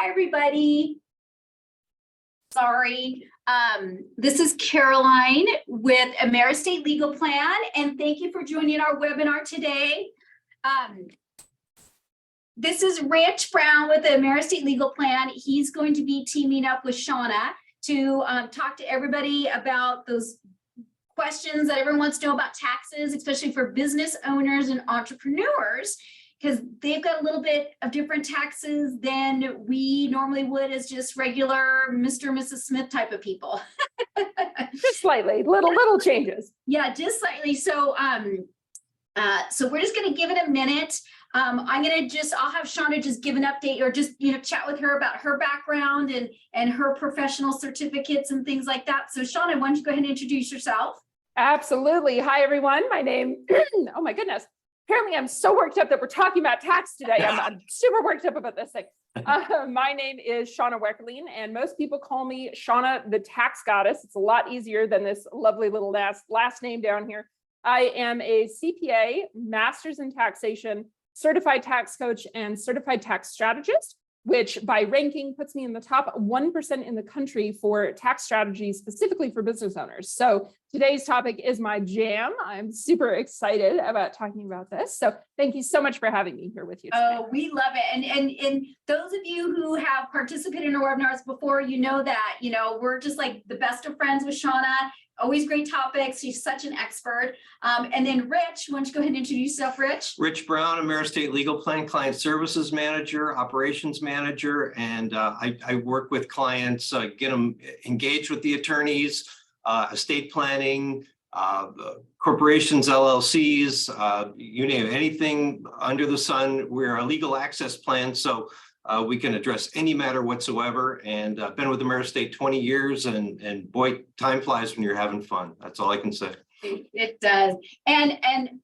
Hi, everybody. Sorry. This is Caroline with AmeriEstate Legal Plan, and thank you for joining our webinar today. This is Rich Brown with the AmeriEstate Legal Plan. He's going to be teaming up with Shauna to talk to everybody about those questions that everyone wants to know about taxes, especially for business owners and entrepreneurs, because they've got a little bit of different taxes than we normally would as just regular Mr. and Mrs. Smith type of people. Just slightly, little changes. Yeah, just slightly. So we're just going to give it a minute. I'll have Shauna just give an update or just, chat with her about her background and her professional certificates and things like that. So Shauna, why don't you go ahead and introduce yourself? Absolutely. Hi, everyone. My name, oh my goodness. Apparently I'm so worked up that we're talking about tax today. I'm super worked up about this thing. My name is Shauna Weckerling, and most people call me Shauna the Tax Goddess. It's a lot easier than this lovely little last name down here. I am a CPA, Master's in Taxation, Certified Tax Coach, and Certified Tax Strategist, which by ranking puts me in the top 1% in the country for tax strategies, specifically for business owners. So today's topic is my jam. I'm super excited about talking about this. So thank you so much for having me here with you today. Oh, we love it. And those of you who have participated in our webinars before, you know that, we're just like the best of friends with Shauna. Always great topics. She's such an expert. And then Rich, why don't you go ahead and introduce yourself, Rich? Rich Brown, AmeriEstate Legal Plan, Client Services Manager, Operations Manager, and I work with clients, get them engaged with the attorneys, estate planning, corporations, LLCs, you name it, anything under the sun. We're a legal access plan, so we can address any matter whatsoever. And I've been with AmeriEstate 20 years, and boy, time flies when you're having fun. That's all I can say. It does. And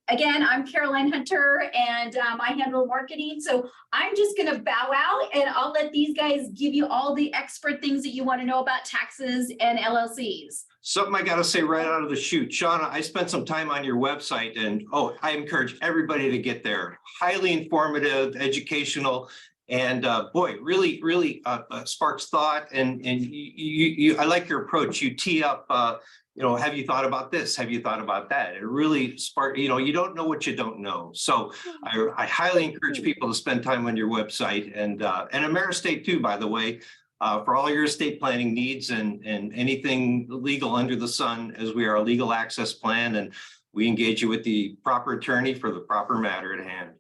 again, I'm Caroline Hunter, and I handle marketing. So I'm just going to bow out, and I'll let these guys give you all the expert things that you want to know about taxes and LLCs. Something I got to say right out of the chute, Shauna, I spent some time on your website, and I encourage everybody to get there. Highly informative, educational. And boy, really sparks thought, and I like your approach. You tee up, have you thought about this? Have you thought about that? It really sparks, you don't know what you don't know. So I highly encourage people to spend time on your website, and AmeriEstate too, by the way, for all your estate planning needs and anything legal under the sun, as we are a legal access plan, and we engage you with the proper attorney for the proper matter at hand.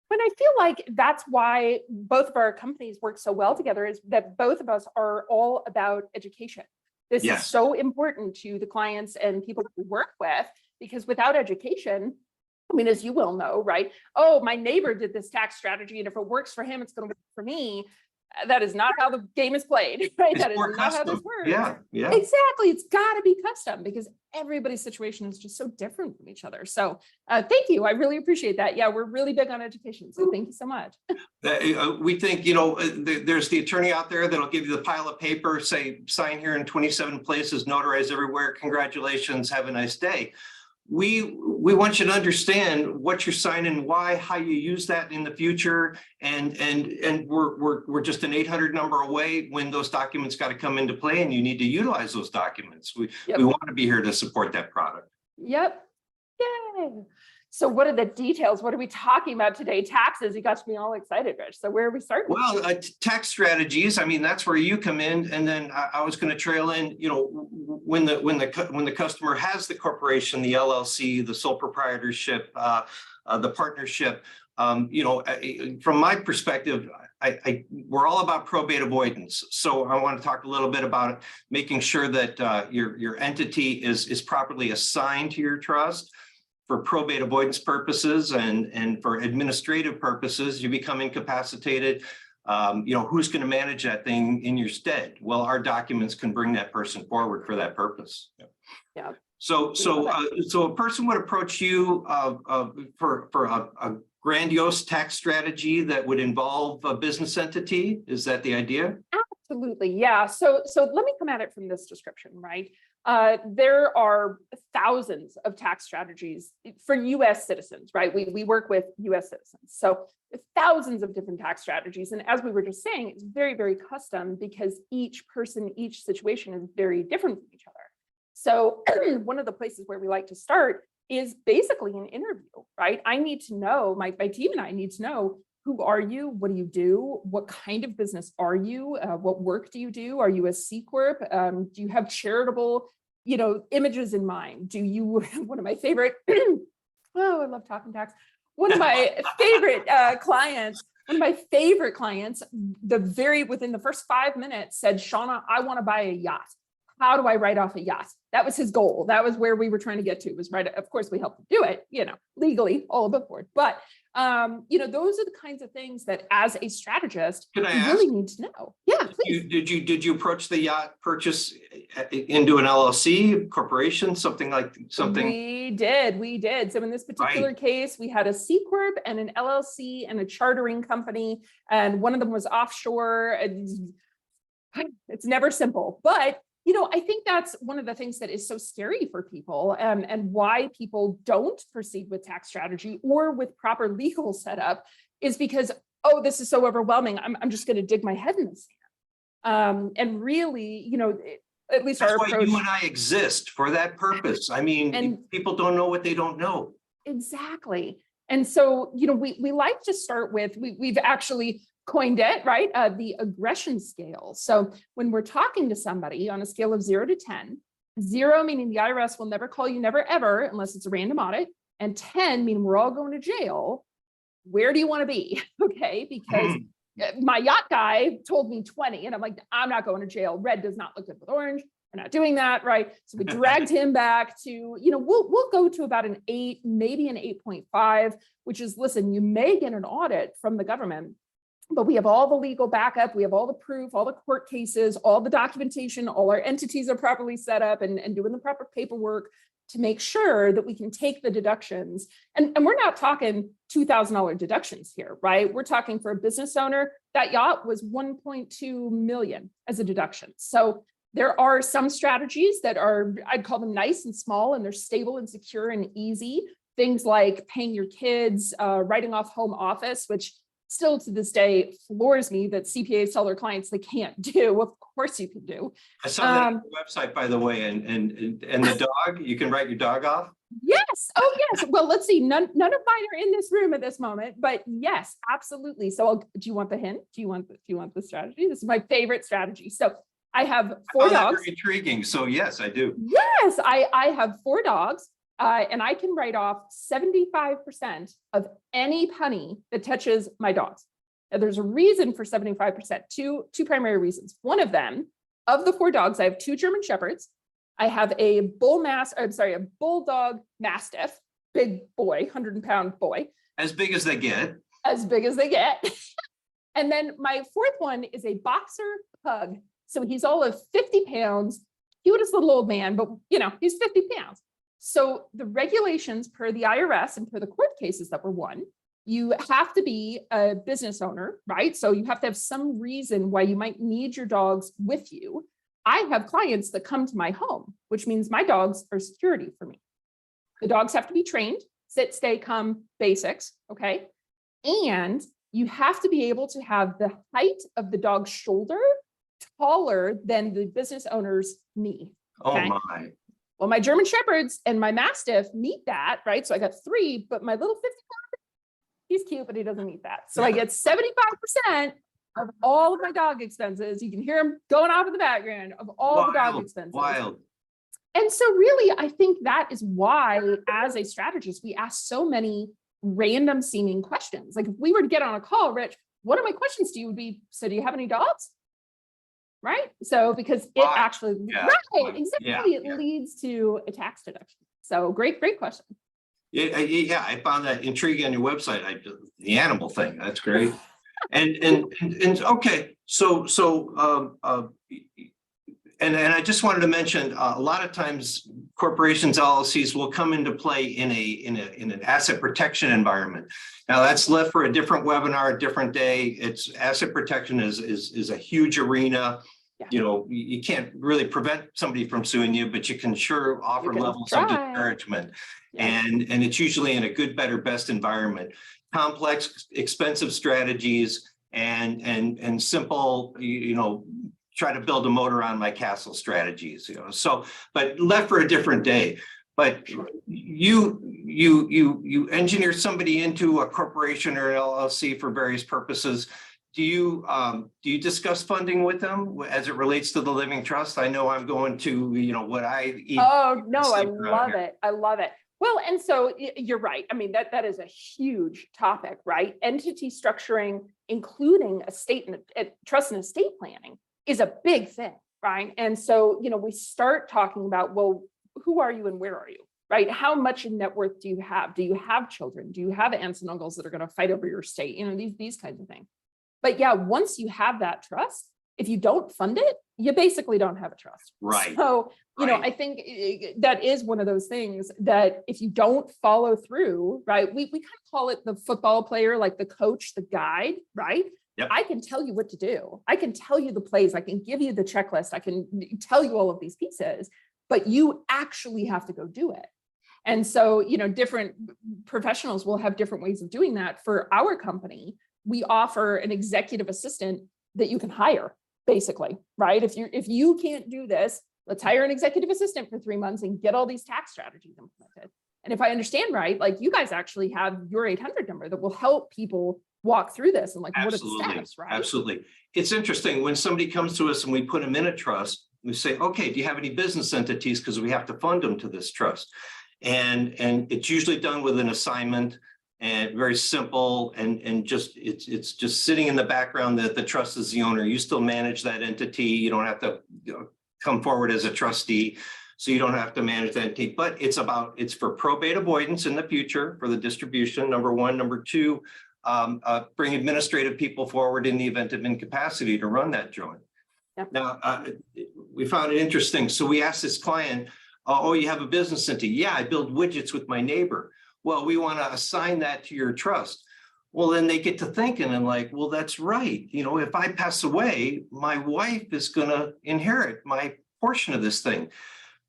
But I feel like that's why both of our companies work so well together, is that both of us are all about education. This is so important to the clients and people we work with, because without education, I mean, as you will know, right? Oh, my neighbor did this tax strategy, and if it works for him, it's going to work for me. That is not how the game is played, right? That is not how this works. Yeah. Exactly. It's got to be custom, because everybody's situation is just so different from each other. So thank you. I really appreciate that. Yeah, we're really big on education. So thank you so much. We think, there's the attorney out there that'll give you the pile of paper, say, sign here in 27 places, notarize everywhere. Congratulations. Have a nice day. We want you to understand what you're signing, why, how you use that in the future, and we're just an 800 number away when those documents got to come into play, and you need to utilize those documents. We want to be here to support that product. Yep. Yay. So what are the details? What are we talking about today? Taxes. You got me all excited, Rich. So where are we starting? Well, tax strategies. I mean, that's where you come in, and then I was going to trail in. When the customer has the corporation, the LLC, the sole proprietorship, the partnership. From my perspective, we're all about probate avoidance. So I want to talk a little bit about making sure that your entity is properly assigned to your trust. For probate avoidance purposes and for administrative purposes, you become incapacitated. Who's going to manage that thing in your stead? Well, our documents can bring that person forward for that purpose. Yeah. So a person would approach you for a grandiose tax strategy that would involve a business entity. Is that the idea? Absolutely. Yeah. So let me come at it from this description, right? There are thousands of tax strategies for US citizens, right? We work with US citizens. So thousands of different tax strategies. And as we were just saying, it's very, very custom because each person, each situation is very different from each other. So one of the places where we like to start is basically an interview, right? I need to know, my team and I need to know, who are you? What do you do? What kind of business are you? What work do you do? Are you a C Corp? Do you have charitable, images in mind? Do you, one of my favorite, oh, I love talking tax. One of my favorite clients, within the first 5 minutes said, Shauna, I want to buy a yacht. How do I write off a yacht? That was his goal. That was where we were trying to get to, was right. Of course, we helped him do it, legally, all above board. But, those are the kinds of things that as a strategist, you really need to know. Yeah, please. Did you approach the yacht purchase into an LLC, corporation, something? We did. So in this particular case, we had a C Corp and an LLC and a chartering company, and one of them was offshore. It's never simple, but I think that's one of the things that is so scary for people, and why people don't proceed with tax strategy or with proper legal setup is because, oh, this is so overwhelming. I'm just going to dig my head in the sand. And really, at least that's our why approach. You and I exist for that purpose. I mean, people don't know what they don't know. Exactly. And so, we like to start with, we've actually coined it, right? The aggression scale. So when we're talking to somebody on a scale of 0 to 10, 0 meaning the IRS will never call you, never ever, unless it's a random audit, and 10 meaning we're all going to jail, where do you want to be? Okay, because my yacht guy told me 20, and I'm like, I'm not going to jail. Red does not look good with orange. We're not doing that, right? So we dragged him back to, we'll go to about an 8, maybe an 8.5, which is, listen, you may get an audit from the government, but we have all the legal backup, we have all the proof, all the court cases, all the documentation, all our entities are properly set up and doing the proper paperwork to make sure that we can take the deductions. And we're not talking $2,000 deductions here, right? We're talking, for a business owner, that yacht was 1.2 million as a deduction. So there are some strategies that are, I'd call them nice and small, and they're stable and secure and easy. Things like paying your kids, writing off home office, which still to this day floors me that CPAs tell their clients they can't do. Of course you can do. I saw that on the website, by the way, and the dog, you can write your dog off. Yes. Oh, yes. Well, let's see. None of mine are in this room at this moment, but yes, absolutely. So do you want the hint? Do you want the strategy? This is my favorite strategy. So I have 4 dogs. Very intriguing. So yes, I do. Yes, I have 4 dogs. And I can write off 75% of any penny that touches my dogs. Now, there's a reason for 75%, two primary reasons. One of them, of the 4 dogs, I have 2 German Shepherds. I have a bulldog mastiff, big boy, 100-pound boy. As big as they get. As big as they get. And then my 4th one is a boxer pug. So he's all of 50 pounds, cutest little old man, but he's 50 pounds. So the regulations per the IRS and per the court cases that were won, you have to be a business owner, right? So you have to have some reason why you might need your dogs with you. I have clients that come to my home, which means my dogs are security for me. The dogs have to be trained, sit, stay, come, basics, okay? And you have to be able to have the height of the dog's shoulder taller than the business owner's knee. Okay? Oh my. Well, my German Shepherds and my Mastiff meet that, right? So I got 3, but my little 50-pound, he's cute, but he doesn't meet that. So I get 75% of all of my dog expenses. You can hear him going off in the background of all the dog expenses. Wild. And so really, I think that is why, as a strategist, we ask so many random seeming questions. Like if we were to get on a call, Rich, one of my questions to you would be, so do you have any dogs? Right? So because it actually, right, exactly, it leads to a tax deduction. So great question. Yeah, I found that intriguing on your website. The animal thing, that's great. and okay, so I just wanted to mention, a lot of times corporations, LLCs will come into play in an asset protection environment. Now that's left for a different webinar, a different day. It's asset protection is a huge arena. You know, you can't really prevent somebody from suing you, but you can sure offer can levels of try. discouragement. Yeah. And it's usually in a good, better, best environment. Complex, expensive strategies and simple, you know, try to build a motor on my castle strategies, you know. So, but left for a different day. But you engineer somebody into a corporation or an LLC for various purposes. Do you discuss funding with them as it relates to the living trust? I know I'm going to, you know, what I eat. Oh, no, I love it. I love it. Well, and so you're right. I mean, that is a huge topic, right? Entity structuring, including estate and trust and estate planning, is a big thing, right? And so, you know, we start talking about, well, who are you and where are you, right? How much net worth do you have? Do you have children? Do you have aunts and uncles that are going to fight over your estate? You know, these kinds of things. But yeah, once you have that trust, if you don't fund it, you basically don't have a trust. Right. So, you know, I think that is one of those things that if you don't follow through, right, we kind of call it the football player, like the coach, the guide, right? Yep. I can tell you what to do. I can tell you the plays. I can give you the checklist. I can tell you all of these pieces, but you actually have to go do it. And so, you know, different professionals will have different ways of doing that. For our company, we offer an executive assistant that you can hire, basically, right? If you can't do this, let's hire an executive assistant for 3 months and get all these tax strategies implemented. And if I understand right, like you guys actually have your 800 number that will help people walk through this and like, what is the status, right? Absolutely. It's interesting when somebody comes to us and we put them in a trust, we say, okay, do you have any business entities? Because we have to fund them to this trust. And it's usually done with an assignment and very simple and just it's just sitting in the background that the trust is the owner. You still manage that entity. You don't have to come forward as a trustee. So you don't have to manage that entity, but it's for probate avoidance in the future for the distribution, number one. Number two, bring administrative people forward in the event of incapacity to run that joint. Yep. Now, we found it interesting. So we asked this client, oh, you have a business entity? Yeah, I build widgets with my neighbor. Well, we want to assign that to your trust. Well, then they get to thinking and like, well, that's right. You know, if I pass away, my wife is going to inherit my portion of this thing.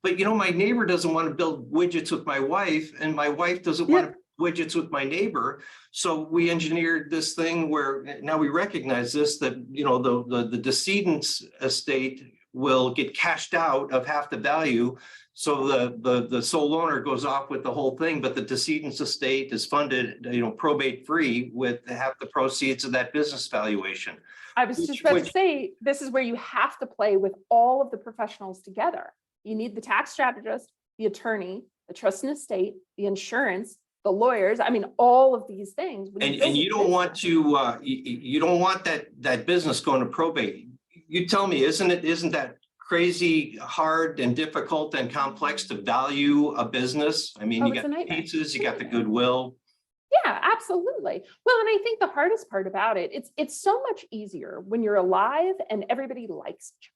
But, you know, my neighbor doesn't want to build widgets with my wife and my wife doesn't want to build widgets with my neighbor. So we engineered this thing where now we recognize this, that, you know, the decedent's estate will get cashed out of half the value. So the sole owner goes off with the whole thing, but the decedent's estate is funded, you know, probate free with half the proceeds of that business valuation. I was just about to say, this is where you have to play with all of the professionals together. You need the tax strategist, the attorney, the trust and estate, the insurance, the lawyers. I mean, all of these things. And you don't want to, you don't want that business going to probate. You tell me, isn't that crazy hard and difficult and complex to value a business? I mean, you got the pieces, you got the goodwill. Yeah, absolutely. Well, and I think the hardest part about it, it's so much easier when you're alive and everybody likes each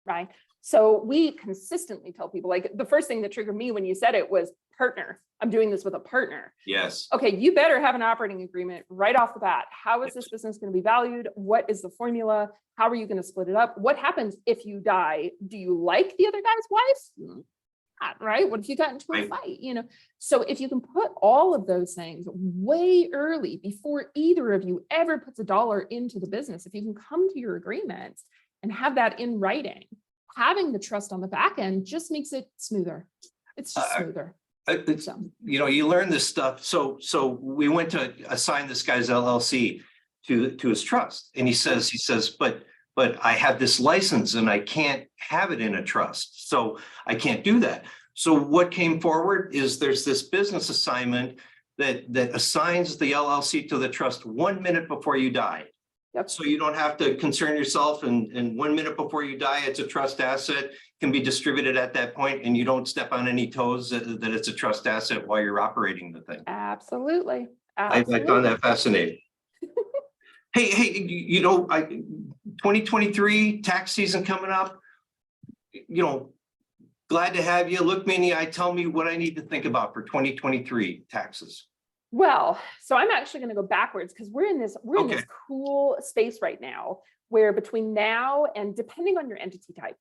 other, right? So we consistently tell people, like the first thing that triggered me when you said it was partner. I'm doing this with a partner. Yes. Okay, you better have an operating agreement right off the bat. How is this business going to be valued? What is the formula? How are you going to split it up? What happens if you die? Do you like the other guy's wife? Not, right? What if you got into a fight? You know, so if you can put all of those things way early before either of you ever puts a dollar into the business, if you can come to your agreements and have that in writing, having the trust on the back end just makes it smoother. It's just smoother. You know, you learn this stuff. So we went to assign this guy's LLC to his trust, and he says, but I have this license and I can't have it in a trust, so I can't do that. So what came forward is there's this business assignment that assigns the LLC to the trust 1 minute before you die. Yep. So you don't have to concern yourself, and 1 minute before you die, it's a trust asset, can be distributed at that point, and you don't step on any toes that it's a trust asset while you're operating the thing. Absolutely. I found that fascinating. Hey, you know, 2023 tax season coming up, you know, glad to have you. Look me in the eye, tell me what I need to think about for 2023 taxes. Well, so I'm actually going to go backwards because we're in this Okay. cool space right now where between now and depending on your entity type.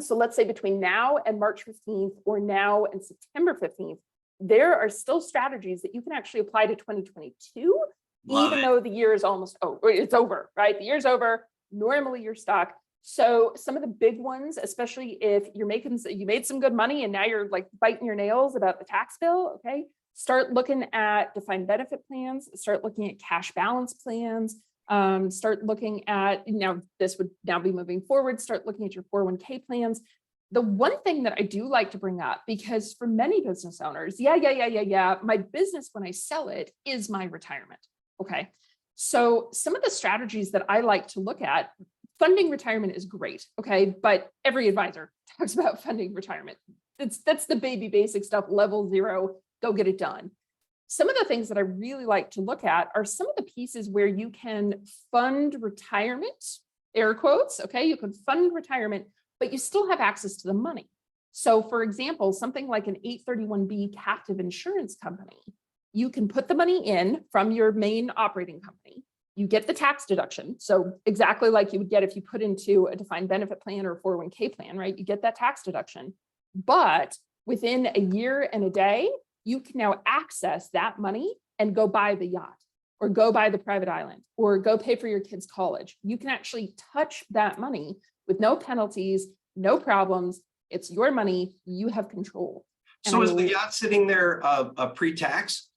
So let's say between now and March 15th or now and September 15th, there are still strategies that you can actually apply to 2022, Love even it. though the year is almost over. It's over, right? The year's over. Normally you're stuck. So some of the big ones, especially if you made some good money and now you're like biting your nails about the tax bill, okay? Start looking at defined benefit plans, start looking at cash balance plans, start looking at, this would now be moving forward, start looking at your 401k plans. The one thing that I do like to bring up, because for many business owners, my business when I sell it is my retirement, okay? So some of the strategies that I like to look at, funding retirement is great, okay? But every advisor talks about funding retirement. That's the baby basic stuff, level 0, go get it done. Some of the things that I really like to look at are some of the pieces where you can fund retirement, air quotes, okay? You can fund retirement, but you still have access to the money. So for example, something like an 831B captive insurance company, you can put the money in from your main operating company. You get the tax deduction. So exactly like you would get if you put into a defined benefit plan or a 401k plan, right? You get that tax deduction, but within a year and a day, you can now access that money and go buy the yacht or go buy the private island or go pay for your kids' college. You can actually touch that money with no penalties, no problems. It's your money. You have control. So is the yacht sitting there pre-tax?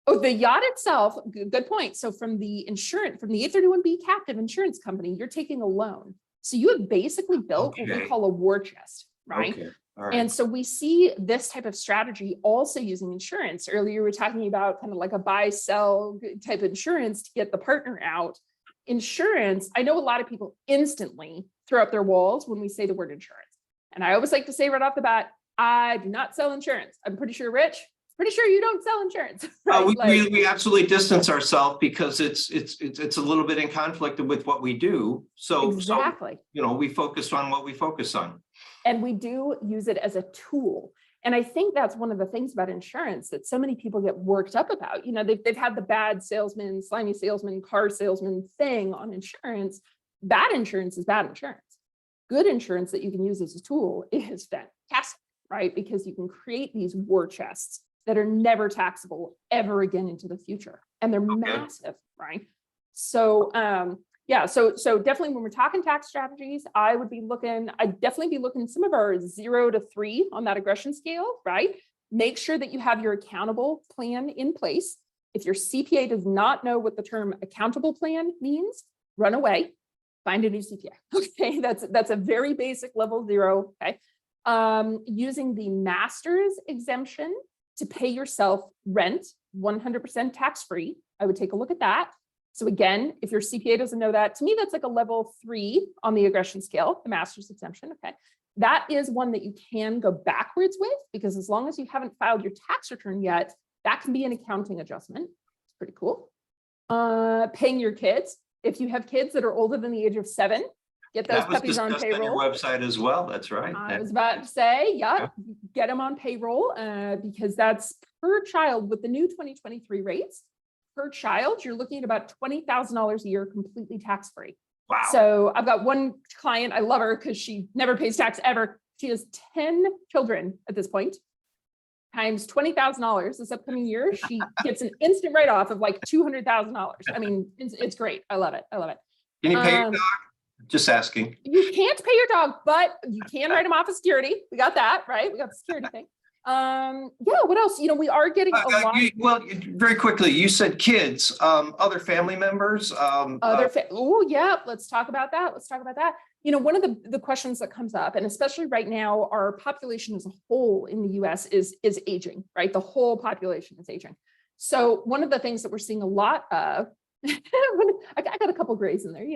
Oh, the yacht itself, good point. So from the 831B captive insurance company, you're taking a loan. So you have basically built what we call a war chest, right? Okay. All right. And so we see this type of strategy also using insurance. Earlier, we were talking about kind of like a buy, sell type of insurance to get the partner out. Insurance, I know a lot of people instantly throw up their walls when we say the word insurance. And I always like to say right off the bat, I do not sell insurance. I'm pretty sure, Rich, pretty sure you don't sell insurance. Right? We absolutely distance ourselves because it's a little bit in conflict with what we do. Exactly. So, we focus on what we focus on. And we do use it as a tool. And I think that's one of the things about insurance that so many people get worked up about. They've had the bad salesman, slimy salesman, car salesman thing on insurance. Bad insurance is bad insurance. Good insurance that you can use as a tool is fantastic, right? Because you can create these war chests that are never taxable ever again into the future. And they're massive, right? So, so definitely when we're talking tax strategies, I'd definitely be looking some of our 0 to 3 on that aggression scale, right? Make sure that you have your accountable plan in place. If your CPA does not know what the term accountable plan means, run away, find a new CPA. Okay, that's a very basic level 0. Okay, using the master's exemption to pay yourself rent 100% tax-free. I would take a look at that. So again, if your CPA doesn't know that, to me, that's like a level 3 on the aggression scale, the master's exemption. Okay. That is one that you can go backwards with, because as long as you haven't filed your tax return yet, that can be an accounting adjustment. It's pretty cool. Paying your kids. If you have kids that are older than the age of 7, get those puppies on payroll. On your website as well. That's right. I was about to say, get them on payroll because that's per child with the new 2023 rates. Per child, you're looking at about $20,000 a year completely tax-free. Wow. So I've got one client, I love her because she never pays tax ever. She has 10 children at this point, times $20,000 this upcoming year. She gets an instant write-off of like $200,000. I mean, it's great. I love it. Can you pay your dog? Just asking. You can't pay your dog, but you can write them off as security. We got that, right? We got the security thing. What else? We are getting a lot. Very quickly, you said kids, other family members. Let's talk about that. One of the questions that comes up, and especially right now, our population as a whole in the US is aging, right? The whole population is aging. So one of the things that we're seeing a lot of, I got a couple grays in there,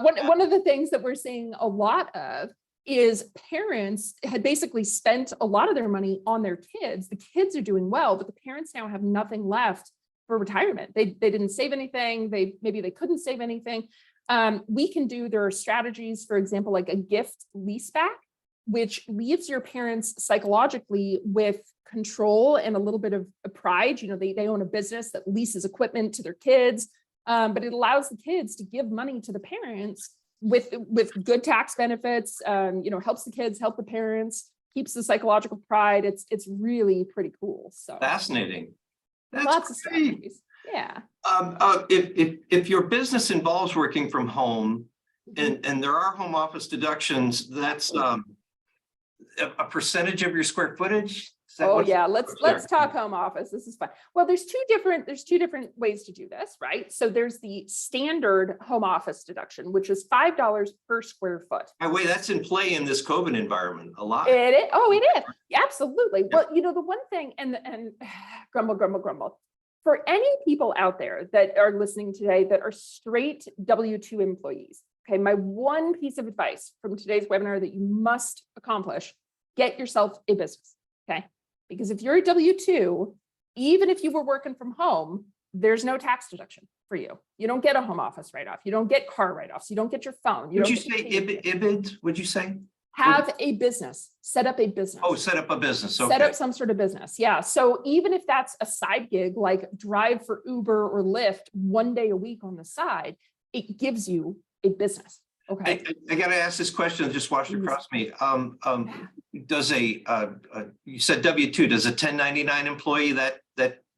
one of the things that we're seeing a lot of is parents had basically spent a lot of their money on their kids. The kids are doing well, but the parents now have nothing left for retirement. They didn't save anything. Maybe they couldn't save anything. There are strategies, for example, like a gift lease back which leaves your parents psychologically with control and a little bit of pride. You know, they own a business that leases equipment to their kids, but it allows the kids to give money to the parents with good tax benefits, you know, helps the kids, help the parents, keeps the psychological pride. It's really pretty cool. So Fascinating. That's lots of great. strategies. Yeah. If your business involves working from home and there are home office deductions, that's a percentage of your square footage? Is that Oh what's- yeah, let's talk home office. This is fun. Well, there's two different ways to do this, right? So there's the standard home office deduction, which is $5 per square foot. By the way, that's in play in this COVID environment a lot. It is. Oh, it is. Absolutely. Well, you know, the one thing, and grumble. For any people out there that are listening today that are straight W-2 employees, okay, my one piece of advice from today's webinar that you must accomplish, get yourself a business, okay? Because if you're a W-2, even if you were working from home, there's no tax deduction for you. You don't get a home office write-off. You don't get car write-offs. You don't get your phone. Would you say IBID? Would you say? Have a business, set up a business. Oh, set up a business. Okay. Set up some sort of business. Yeah. So even if that's a side gig, like drive for Uber or Lyft one day a week on the side, it gives you a business. Okay. I got to ask this question that just washed across me. Does you said W-2, does a 1099 employee that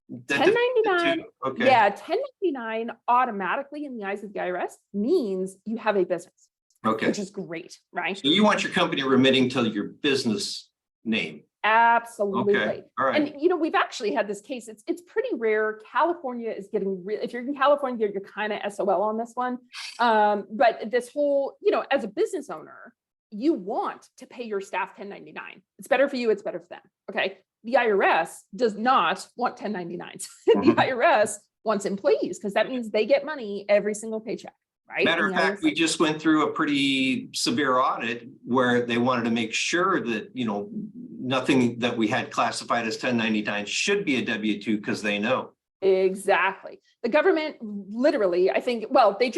1099, okay. yeah, 1099 automatically in the eyes of the IRS means you have a business, Okay. which is great, right? So you want your company remitting to your business name. Absolutely. Okay. All right. And you know, we've actually had this case. It's pretty rare. California is getting real. If you're in California, you're kind of SOL on this one. But this whole, you know, as a business owner, you want to pay your staff 1099. It's better for you. It's better for them. Okay. The IRS does not want 1099s. The IRS wants employees because that means they get money every single paycheck. Right? Matter of fact, we just went through a pretty severe audit where they wanted to make sure that, you know, nothing that we had classified as 1099 should be a W-2 because they know. Exactly. The government literally, I think, well, they're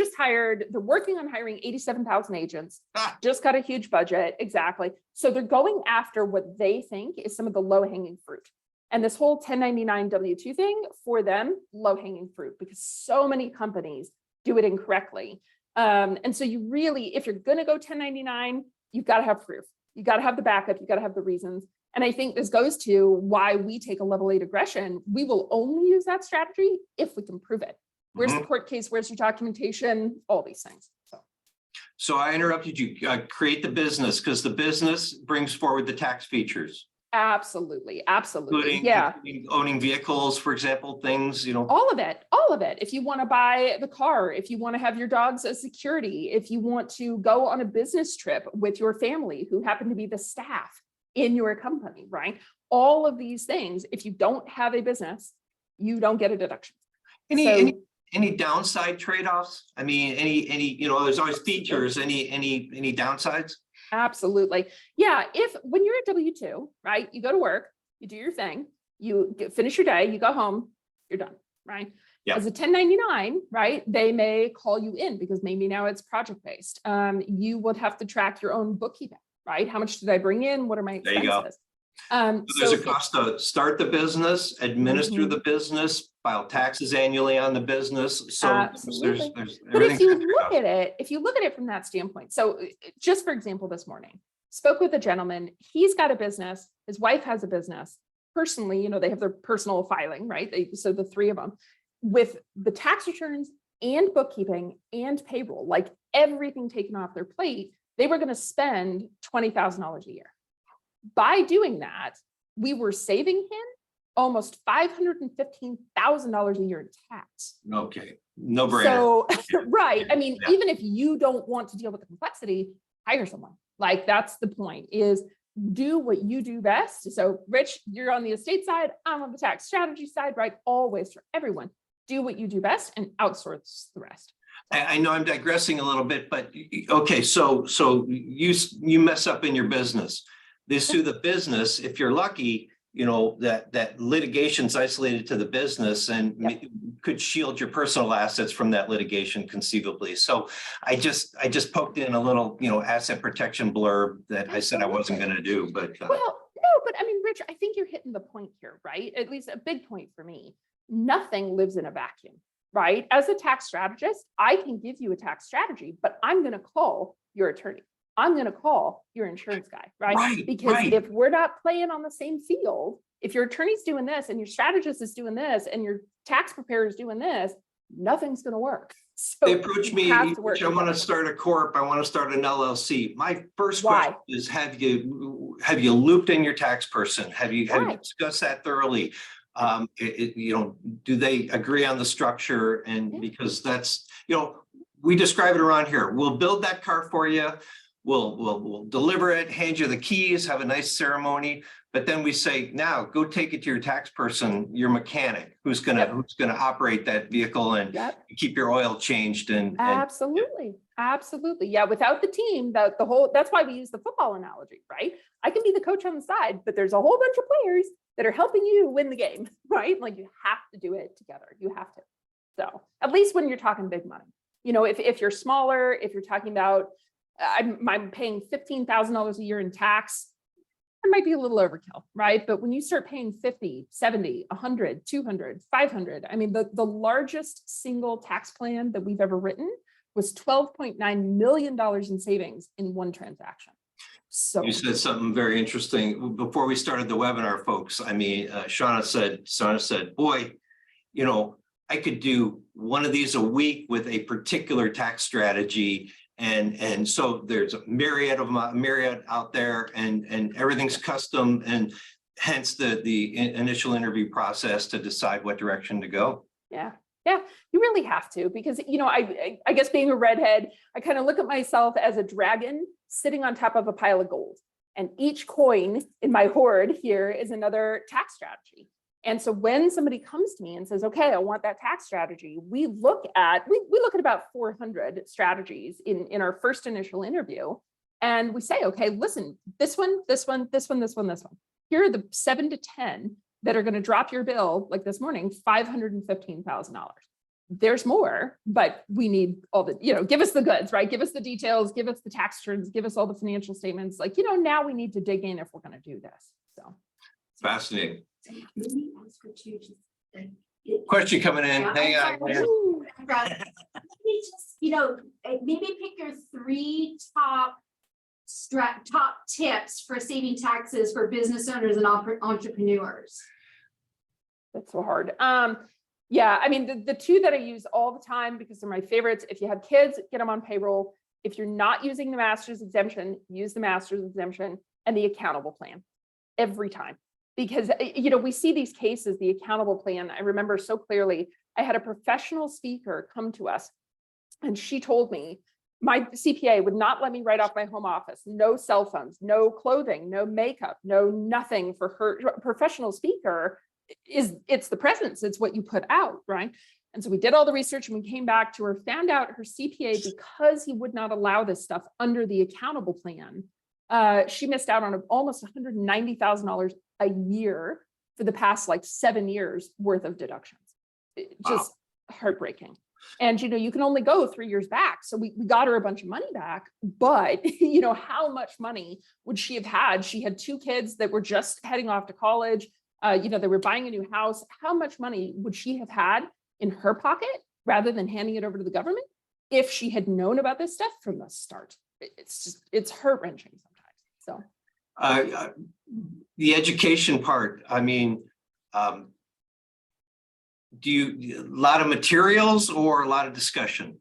working on hiring 87,000 agents, just got a huge budget. Exactly. So they're going after what they think is some of the low hanging fruit. And this whole 1099 W-2 thing for them, low hanging fruit, because so many companies do it incorrectly. And so you really, if you're going to go 1099, you've got to have proof. You got to have the backup. You got to have the reasons. And I think this goes to why we take a level 8 aggression. We will only use that strategy if we can prove it. Where's the court case? Where's your documentation? All these things. So I interrupted you. Create the business because the business brings forward the tax features. Absolutely. Absolutely. Including owning vehicles, for example, things, you know. All of it. All of it. If you want to buy the car, if you want to have your dogs as security, if you want to go on a business trip with your family who happen to be the staff in your company, right? All of these things, if you don't have a business, you don't get a deduction. Any downside trade-offs? I mean, any, you know, there's always features, any downsides? Absolutely. Yeah. When you're a W-2, right, you go to work, you do your thing, you finish your day, you go home, you're done, right? Yeah. As a 1099, right, they may call you in because maybe now it's project-based. You would have to track your own bookkeeping, right? How much did I bring in? What are my expenses? There you go. So there's a cost to start the business, administer the business, file taxes annually on the business. So there's but if you look at it from that standpoint, so just for example, this morning, spoke with a gentleman, he's got a business, his wife has a business. Personally, you know, they have their personal filing, right? So the three of them with the tax returns and bookkeeping and payroll, like everything taken off their plate, they were going to spend $20,000 a year. By doing that, we were saving him almost $515,000 a year in tax. Okay, no brainer. So, right. I mean, even if you don't want to deal with the complexity, hire someone. Like that's the point, is do what you do best. So Rich, you're on the estate side, I'm on the tax strategy side, right? Always for everyone, do what you do best and outsource the rest. I know I'm digressing a little bit, but okay, so you mess up in your business. They sue the business. If you're lucky, you know, that litigation's isolated to the business and Yep. could shield your personal assets from that litigation conceivably. So I just poked in a little, you know, asset protection blurb that I said I wasn't going to do, but Well, no, but I mean, Rich, I think you're hitting the point here, right? At least a big point for me. Nothing lives in a vacuum, right? As a tax strategist, I can give you a tax strategy, but I'm going to call your attorney. I'm going to call your insurance guy, right? Right, Because right. if we're not playing on the same field, if your attorney's doing this and your strategist is doing this and your tax preparer is doing this, nothing's going to work. So they approach you me, have to work I want to together. start a corp, I want to start an LLC. My first Why? question is, have you looped in your tax person? Have you Why? discussed that thoroughly? You know, do they agree on the structure? And Yeah. because that's, you know, we describe it around here. We'll build that car for you. We'll deliver it, hand you the keys, have a nice ceremony. But then we say, now go take it to your tax person, your mechanic, who's gonna operate that vehicle and Yep. keep your oil changed and Absolutely. Absolutely. Yeah. Without the team, the whole, that's why we use the football analogy, right? I can be the coach on the side, but there's a whole bunch of players that are helping you win the game, right? Like you have to do it together. You have to. So at least when you're talking big money, you know, if you're smaller, if you're talking about, I'm paying $15,000 a year in tax, it might be a little overkill, right? But when you start paying 50, 70, 100, 200, 500, I mean, the largest single tax plan that we've ever written was $12.9 million in savings in one transaction. So you said something very interesting before we started the webinar, folks. I mean, Shauna said, boy, you know, I could do one of these a week with a particular tax strategy. And so there's a myriad out there and everything's custom, and hence the initial interview process to decide what direction to go. yeah, you really have to, because, you know, I guess being a redhead, I kind of look at myself as a dragon sitting on top of a pile of gold. And each coin in my hoard here is another tax strategy. And so when somebody comes to me and says, okay, I want that tax strategy, we look at about 400 strategies in our first initial interview. And we say, okay, listen, this one. Here are the 7 to 10 that are going to drop your bill, like this morning, $515,000. There's more, but we need all the, you know, give us the goods, right? Give us the details, give us the tax returns, give us all the financial statements. Like, you know, now we need to dig in if we're going to do this. So Fascinating. Maybe ask her to just, Question coming in. Yeah, Hang I'm on. sorry. Maybe just, you know, maybe pick your 3 top tips for saving taxes for business owners and entrepreneurs. that's so hard. Yeah, I mean, the 2 that I use all the time because they're my favorites. If you have kids, get them on payroll. If you're not using the master's exemption, use the master's exemption and the accountable plan every time. Because, you know, we see these cases, the accountable plan. I remember so clearly, I had a professional speaker come to us and she told me my CPA would not let me write off my home office, no cell phones, no clothing, no makeup, no nothing for her. Professional speaker it's the presence, it's what you put out, right? And so we did all the research and we came back to her, found out her CPA, because he would not allow this stuff under the accountable plan, she missed out on almost $190,000 a year for the past like 7 years worth of deductions. Just heartbreaking. And, you know, you can only go 3 years back. So we got her a bunch of money back, but, you know, how much money would she have had? She had 2 kids that were just heading off to college. You know, they were buying a new house. How much money would she have had in her pocket rather than handing it over to the government if she had known about this stuff from the start? It's heart-wrenching sometimes. So the education part, I mean, do you a lot of materials or a lot of discussion?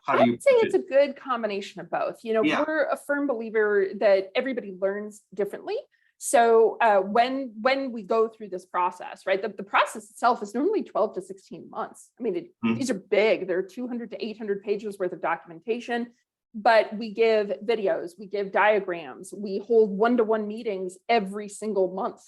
How do you I'd say it's a good combination of both. You know, Yeah. we're a firm believer that everybody learns differently. So when we go through this process, right, the process itself is normally 12 to 16 months. I mean, these are big. There are 200 to 800 pages worth of documentation, but we give videos, we give diagrams, we hold one-to-one meetings every single month.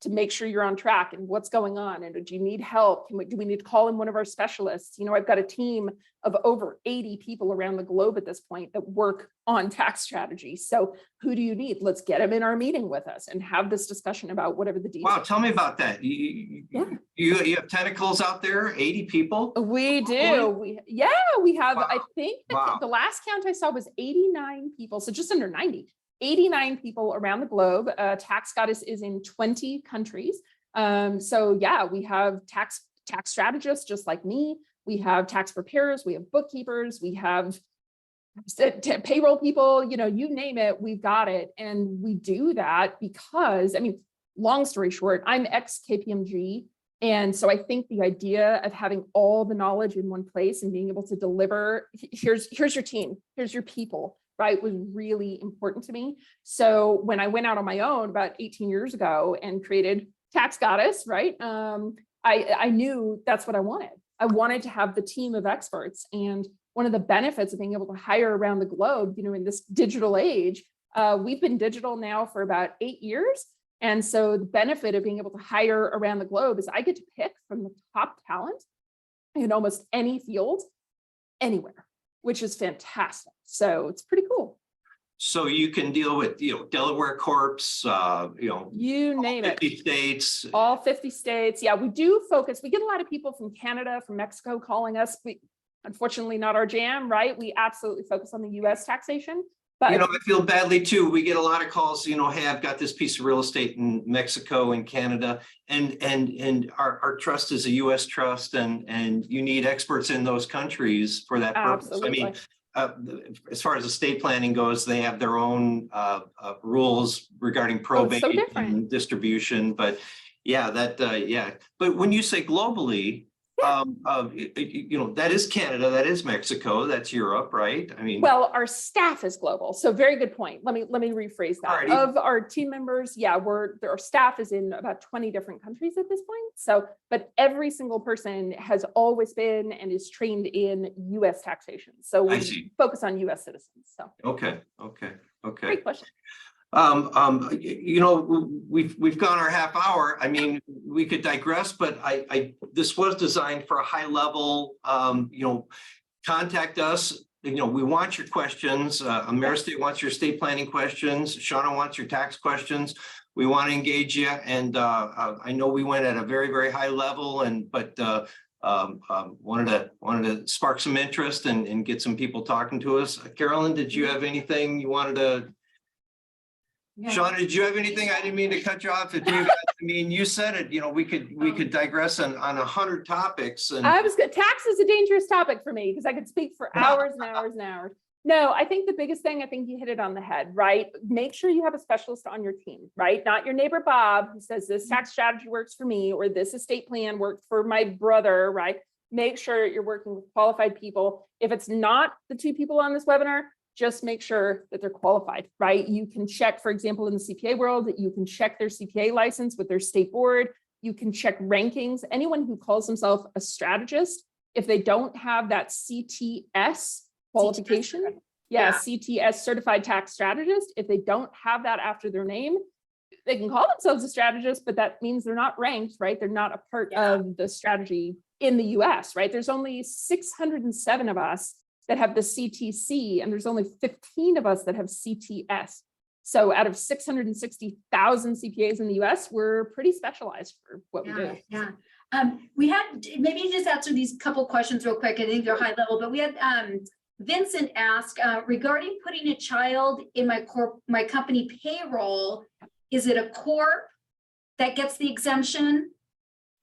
to make sure you're on track and what's going on. And do you need help? Do we need to call in one of our specialists? You know, I've got a team of over 80 people around the globe at this point that work on tax strategy. So who do you need? Let's get them in our meeting with us and have this discussion about whatever the details. Wow, tell me about that. You have tentacles out there, 80 people? We do. We have, Wow. I think Wow. the last count I saw was 89 people. So just under 90. 89 people around the globe. Tax Goddess is in 20 countries. So yeah, we have tax strategists just like me. We have tax preparers, we have bookkeepers, we have payroll people, you know, you name it, we've got it. And we do that because, I mean, long story short, I'm ex-KPMG. And so I think the idea of having all the knowledge in one place and being able to deliver, here's your team, here's your people, right, was really important to me. So when I went out on my own about 18 years ago and created Tax Goddess, right, I knew that's what I wanted. I wanted to have the team of experts. And one of the benefits of being able to hire around the globe, you know, in this digital age, we've been digital now for about 8 years. And so the benefit of being able to hire around the globe is I get to pick from the top talent in almost any field, anywhere, which is fantastic. So it's pretty cool. So you can deal with, you know, Delaware Corps, you name it. 50 states. All 50 states. Yeah, we do focus. We get a lot of people from Canada, from Mexico calling us. Unfortunately, not our jam, right? We absolutely focus on the US taxation. But You know, I feel badly too. We get a lot of calls, you know, hey, I've got this piece of real estate in Mexico and Canada, and our trust is a US trust, and you need experts in those countries for that purpose. Absolutely. I mean, as far as estate planning goes, they have their own rules regarding probate and distribution, but yeah, But when you say globally, you know, that is Canada, that is Mexico, that's Europe, right? I mean, well, our staff is global. So very good point. Let me rephrase that. Alrighty. Of our team members, yeah, our staff is in about 20 different countries at this point. So, but every single person has always been and is trained in US taxation. So I we see. focus on US citizens. So Okay. great question. You know, we've gone our half hour. I mean, we could digress, but this was designed for a high level, you know, contact us. You know, we want your questions. AmeriEstate wants your estate planning questions. Shauna wants your tax questions. We want to engage you. And I know we went at a very, very high level, but wanted to spark some interest and get some people talking to us. Carolyn, did you have anything you wanted to? Yeah. Shauna, did you have anything? I didn't mean to cut you off. I mean, you said it. You know, we could digress on 100 topics. And I was good. Tax is a dangerous topic for me because I could speak for hours and hours and hours. No, I think the biggest thing, I think you hit it on the head, right? Make sure you have a specialist on your team, right? Not your neighbor Bob who says this tax strategy works for me or this estate plan worked for my brother, right? Make sure you're working with qualified people. If it's not the two people on this webinar, just make sure that they're qualified, right? You can check, for example, in the CPA world, that you can check their CPA license with their state board. You can check rankings. Anyone who calls themselves a strategist, if they don't have that CTS qualification, CTS certified tax strategist, if they don't have that after their name, they can call themselves a strategist, but that means they're not ranked, right? They're not a part of the strategy in the US, right? There's only 607 of us that have the CTC, and there's only 15 of us that have CTS. So out of 660,000 CPAs in the US, we're pretty specialized for what we do. Yeah. We had, maybe just answer these couple questions real quick. I think they're high level, but we had Vincent ask regarding putting a child in my company payroll, is it a corp that gets the exemption?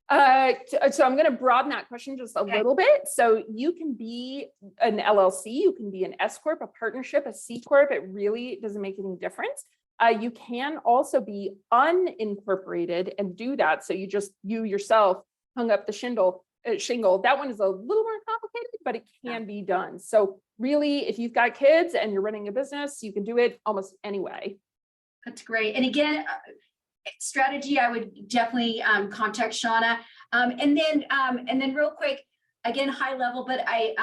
So I'm going to broaden that question just a little bit. So you can be an LLC, you can be an S Corp, a partnership, a C Corp. It really doesn't make any difference. You can also be unincorporated and do that. So you yourself hung up the shingle. That one is a little more complicated, but it can be done. So really, if you've got kids and you're running a business, you can do it almost any way. That's great. And again, strategy, I would definitely contact Shauna. And then real quick, again, high level, but I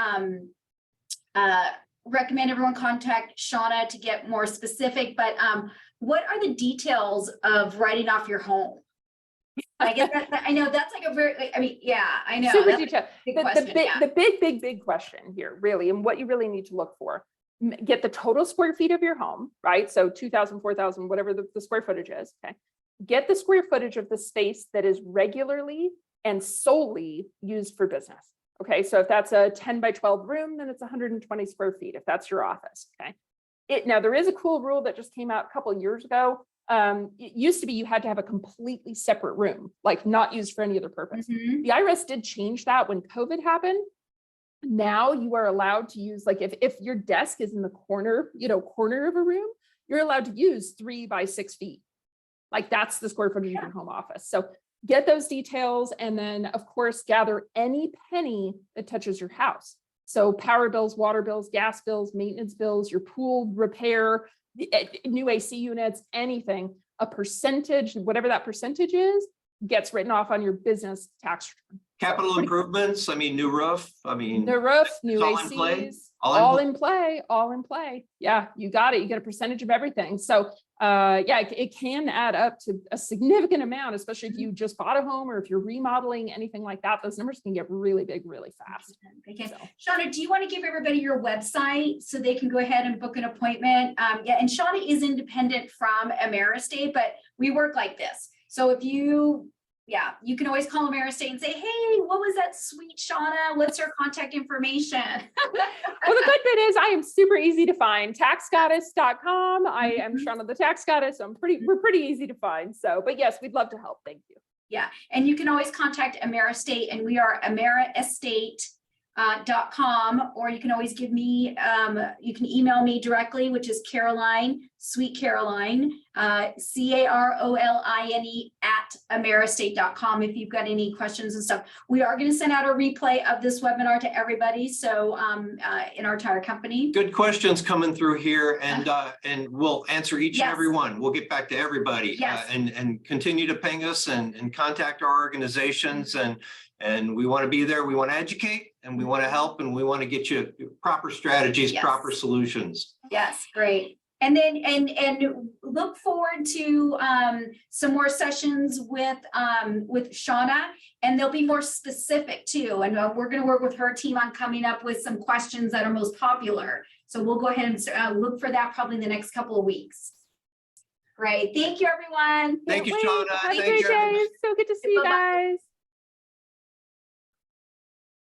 recommend everyone contact Shauna to get more specific. But what are the details of writing off your home? I guess I know that's like a very, I mean, yeah, I know. Super that's a detailed. big The question, yeah. big question here, really, and what you really need to look for, get the total square feet of your home, right? So 2,000, 4,000, whatever the square footage is, okay? Get the square footage of the space that is regularly and solely used for business. Okay, so if that's a 10 by 12 room, then it's 120 square feet, if that's your office, okay? Now there is a cool rule that just came out a couple of years ago. It used to be you had to have a completely separate room, like not used for any other purpose. Mhm. The IRS did change that when COVID happened. Now you are allowed to use, like if your desk is in the corner, corner of a room, you're allowed to use 3 by 6 feet. Like that's the square footage of your home office. So get those details, and then of course, gather any penny that touches your house. So power bills, water bills, gas bills, maintenance bills, your pool repair, new AC units, anything, a percentage, whatever that percentage is, gets written off on your business tax return. Capital improvements, I mean, new roof, I mean. The roof, new all in play? ACs, All in all in play. Yeah, you got it. You get a percentage of everything. So yeah, it can add up to a significant amount, especially if you just bought a home or if you're remodeling, anything like that. Those numbers can get really big, really fast. Okay. So. Shauna, do you want to give everybody your website so they can go ahead and book an appointment? Yeah, and Shauna is independent from AmeriEstate, but we work like this. So if you you can always call AmeriEstate and say, hey, what was that sweet Shauna? What's her contact information? Well, the good bit is I am super easy to find. Taxgoddess.com. I am Shauna the Tax Goddess. So we're pretty easy to find. So, but yes, we'd love to help. Thank you. Yeah, and you can always contact AmeriEstate, and we are AmeriEstate.com, or you can always give me, you can email me directly, which is Caroline, Sweet Caroline, CAROLINE @AmeriEstate.com if you've got any questions and stuff. We are going to send out a replay of this webinar to everybody, so in our entire company. Good questions coming through here, and we'll answer each and every one. We'll get back to everybody. Yes. And continue to ping us and contact our organizations, and we want to be there. We want to educate, and we want to help, and we want to get you proper strategies, proper solutions. Yes, great. And then and look forward to some more sessions with Shauna, and they'll be more specific too. And we're going to work with her team on coming up with some questions that are most popular. So we'll go ahead and look for that probably in the next couple of weeks. Great. Thank you, everyone. Thank you, Can't wait. Shauna. Have a Thank great you, day. everybody. So good to see you Bye-bye. guys.